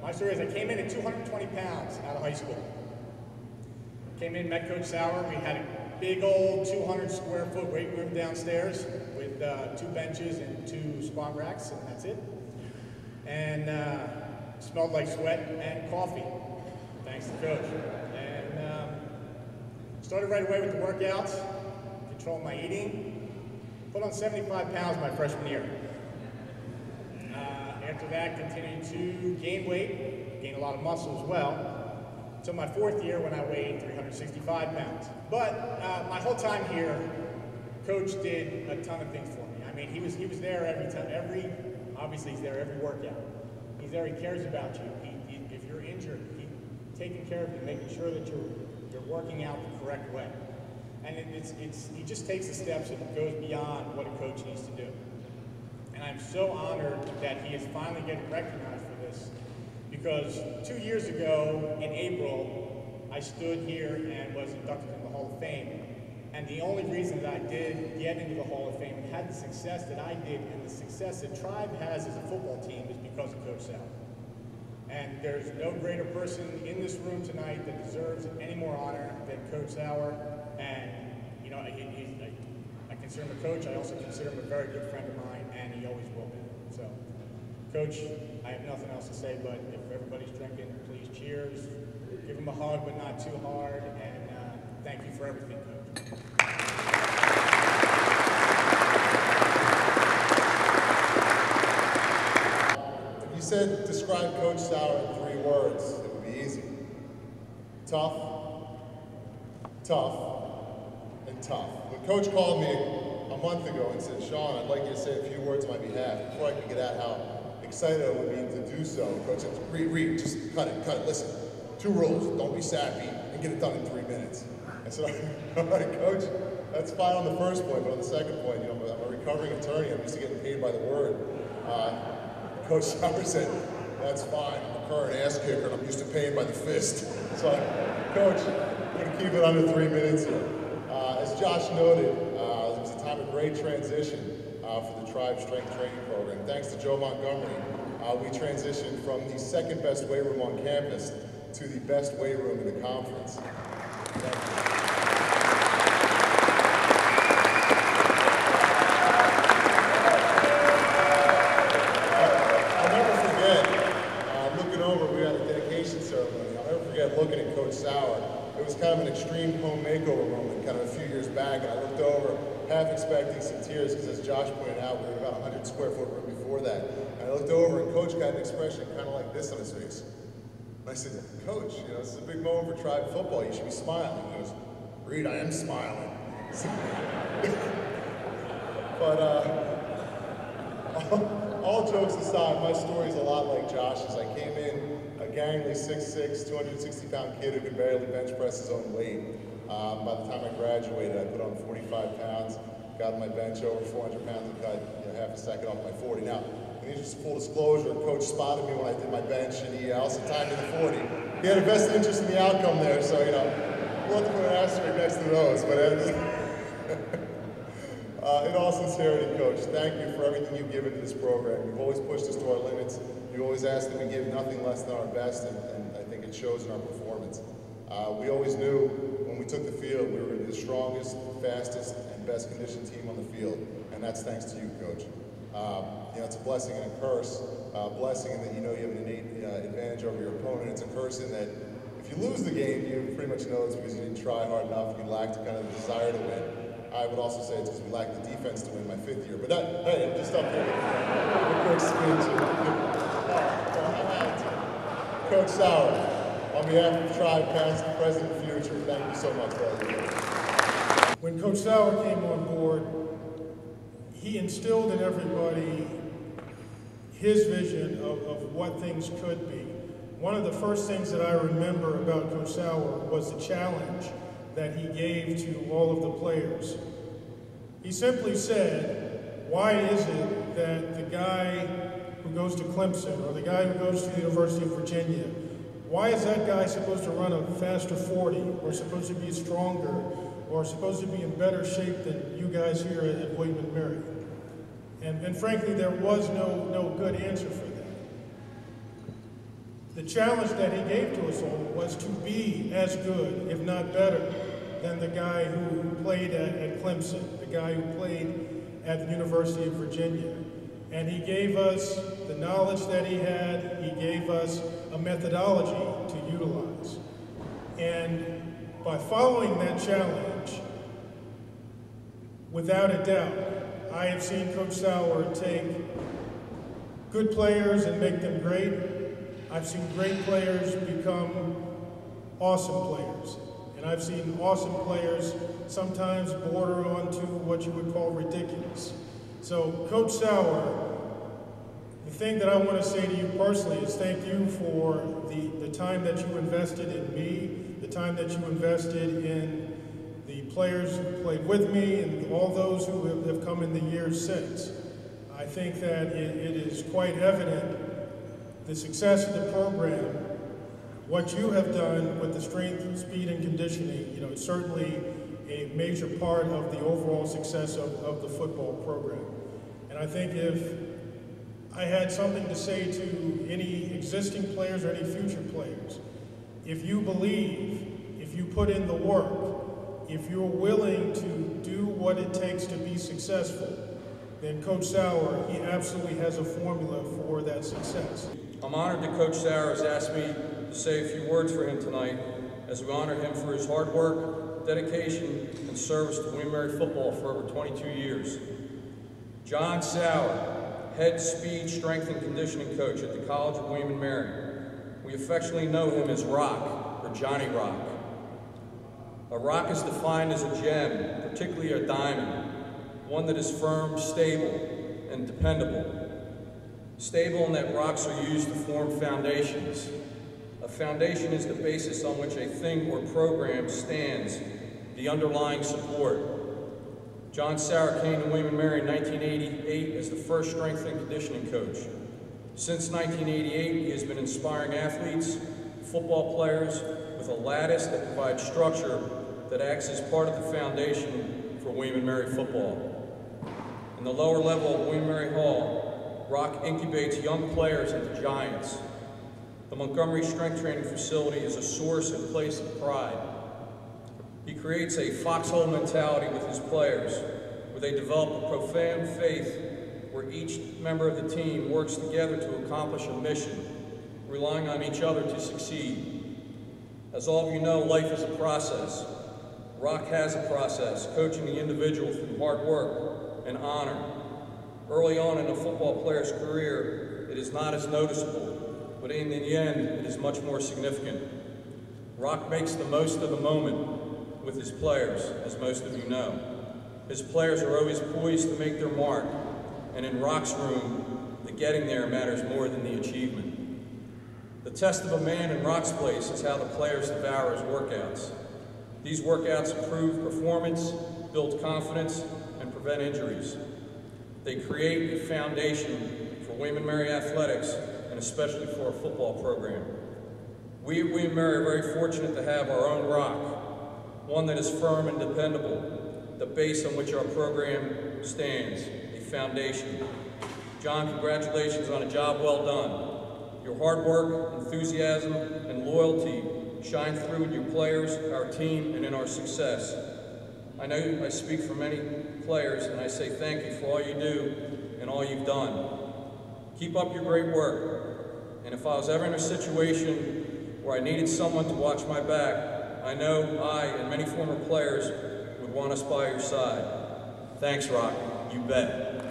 My story is I came in at 220 pounds out of high school. Came in, met Coach Sauer. We had a big old 200 square foot weight room downstairs with 2 benches and 2 squat racks, and that's it. And smelled like sweat and coffee, thanks to Coach. And started right away with the workouts, controlled my eating, put on 75 pounds my freshman year. After that, continued to gain weight, gain a lot of muscle as well, until my 4th year when I weighed 365 pounds. But my whole time here, Coach did a ton of things for me. I mean, he was there every time, obviously he's there every workout. He's there, he cares about you. If you're injured, he's taking care of you, making sure that you're working out the correct way. And he just takes the steps and goes beyond what a coach needs to do. And I'm so honored that he is finally getting recognized for this, because 2 years ago in April, I stood here and was inducted into the Hall of Fame. And the only reason that I did get into the Hall of Fame and had the success that I did and the success that Tribe has as a football team is because of Coach Sauer. And there's no greater person in this room tonight that deserves any more honor than Coach Sauer. And, you know, I consider him a coach. I also consider him a very good friend of mine, and he always will be. So, Coach, I have nothing else to say, but if everybody's drinking, please cheers. Give him a hug, but not too hard. And thank you for everything, Coach. If you said describe Coach Sauer in 3 words, it would be easy. Tough, tough, and tough. When Coach called me a month ago and said, Sean, I'd like you to say a few words on my behalf, before I could get at how excited I would be to do so, Coach said, Reid, just cut it, listen. 2 rules, don't be sappy, and get it done in 3 minutes. I said, all right, Coach, that's fine on the first point, but on the second point, you know, I'm a recovering attorney, I'm used to getting paid by the word. Coach Sauer said, that's fine, I'm a current ass kicker, and I'm used to paying by the fist. So, Coach, I'm going to keep it under 3 minutes here. As Josh noted, it was a time of great transition for the Tribe Strength Training Program. Thanks to Joe Montgomery, we transitioned from the 2nd best weight room on campus to the best weight room in the conference. Thank you. I'll never forget, looking over, we had a dedication ceremony. I'll never forget looking at Coach Sauer. It was kind of an extreme home makeover moment, kind of a few years back, and I looked over, half expecting some tears, because as Josh pointed out, we were about 100 square foot room before that. And I looked over, and Coach got an expression kind of like this on his face. And I said, Coach, you know, this is a big moment for Tribe football. You should be smiling. He goes, Reid, I am smiling. But all jokes aside, my story is a lot like Josh's. I came in a gangly 6'6", 260-pound kid who could barely bench press his own weight. By the time I graduated, I put on 45 pounds, got my bench over 400 pounds, and cut half a second off my 40. Now, just full disclosure, Coach spotted me when I did my bench, and he also timed me the 40. He had a vested interest in the outcome there, so, you know, we'll have to put an asterisk next to those. But in all sincerity, Coach, thank you for everything you've given to this program. You've always pushed us to our limits. You always asked that we give nothing less than our best, and I think it shows in our performance. We always knew when we took the field we were going to be the strongest, fastest, and best conditioned team on the field, and that's thanks to you, Coach. You know, it's a blessing and a curse. Blessing in that you know you have an innate advantage over your opponent. It's a curse in that if you lose the game, you pretty much know it's because you didn't try hard enough, you lacked the kind of desire to win. I would also say it's because we lacked the defense to win my 5th year. But that, hey, just up there with a quick speech. Coach Sauer, on behalf of Tribe, past, present, and future, thank you so much for all you did. When Coach Sauer came on board, he instilled in everybody his vision of what things could be. One of the first things that I remember about Coach Sauer was the challenge that he gave to all of the players. He simply said, why is it that the guy who goes to Clemson or the guy who goes to the University of Virginia, why is that guy supposed to run a faster 40 or supposed to be stronger or supposed to be in better shape than you guys here at William & Mary? And frankly, there was no good answer for that. The challenge that he gave to us all was to be as good, if not better, than the guy who played at Clemson, the guy who played at the University of Virginia. And he gave us the knowledge that he had, he gave us a methodology to utilize. And by following that challenge, without a doubt, I have seen Coach Sauer take good players and make them great. I've seen great players become awesome players. And I've seen awesome players sometimes border onto what you would call ridiculous. So, Coach Sauer, the thing that I want to say to you personally is thank you for the time that you invested in me, the time that you invested in the players who played with me, and all those who have come in the years since. I think that it is quite evident the success of the program, what you have done with the strength, speed, and conditioning, you know, it's certainly a major part of the overall success of the football program. And I think if I had something to say to any existing players or any future players, if you believe, if you put in the work, if you're willing to do what it takes to be successful, then Coach Sauer, he absolutely has a formula for that success. I'm honored that Coach Sauer has asked me to say a few words for him tonight as we honor him for his hard work, dedication, and service to William & Mary football for over 22 years. John Sauer, head speed, strength, and conditioning coach at the College of William & Mary. We affectionately know him as Rock, or Johnny Rock. A rock is defined as a gem, particularly a diamond, one that is firm, stable, and dependable. Stable in that rocks are used to form foundations. A foundation is the basis on which a thing or program stands, the underlying support. John Sauer came to William & Mary in 1988 as the first strength and conditioning coach. Since 1988, he has been inspiring athletes, football players, with a lattice that provides structure that acts as part of the foundation for William & Mary football. In the lower level of William & Mary Hall, Rock incubates young players into giants. The Montgomery Strength Training Facility is a source and place of pride. He creates a foxhole mentality with his players, where they develop a profound faith where each member of the team works together to accomplish a mission, relying on each other to succeed. As all of you know, life is a process. Rock has a process, coaching the individual through hard work and honor. Early on in a football player's career, it is not as noticeable, but in the end, it is much more significant. Rock makes the most of the moment with his players, as most of you know. His players are always poised to make their mark, and in Rock's room, the getting there matters more than the achievement. The test of a man in Rock's place is how the players devour his workouts. These workouts improve performance, build confidence, and prevent injuries. They create a foundation for William & Mary athletics, and especially for our football program. We at William & Mary are very fortunate to have our own rock, one that is firm and dependable, the base on which our program stands, a foundation. John, congratulations on a job well done. Your hard work, enthusiasm, and loyalty shine through in your players, our team, and in our success. I know I speak for many players, and I say thank you for all you do and all you've done. Keep up your great work, and if I was ever in a situation where I needed someone to watch my back, I know I and many former players would want us by your side. Thanks, Rock. You bet.